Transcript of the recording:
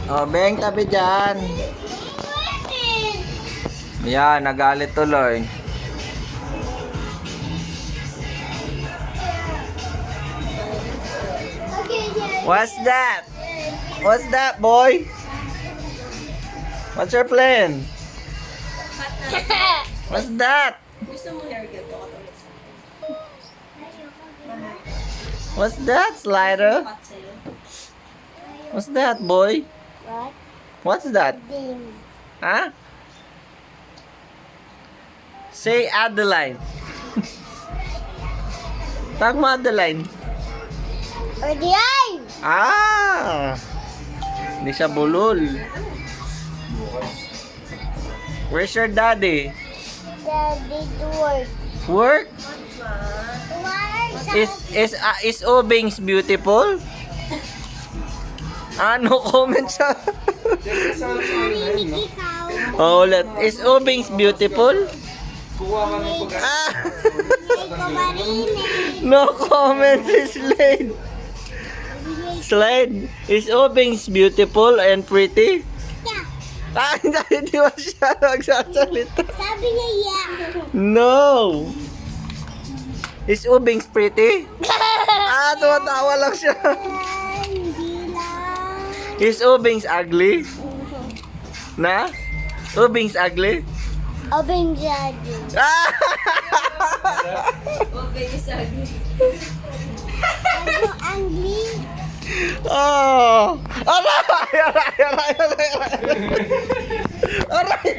Oh, Beng, tabi dyan. Yan, nagalit tuloy. What's that? What's that, boy? What's your plan? What's that? Gusto mo haircut ko katulad sa What's that, Slider? cut sa'yo? What's that, boy? What? What's that? Ding. Huh? Say Adeline. Tag mo Adeline. Or the eye. Ah! Hindi siya bulol. Where's your daddy? Daddy to work. Work? Tomorrow Is Obings beautiful? Ano comment siya? Narinig ikaw. Oh, ulit. Is Obings beautiful? Ah! Hindi ko marinig. No comment si Slade. Slade, is Obings beautiful and pretty? Yeah. Ah, hindi ba siya magsasalita? Sabi niya yeah. No! Is Obings pretty? Ah, tumatawa lang siya. Hindi lang. Is Obings ugly? Na? Obings ugly? Obeng daddy. Ah! Okay, sabi. Ano angli? Oh! Aray! Aray! Aray! Aray! Aray!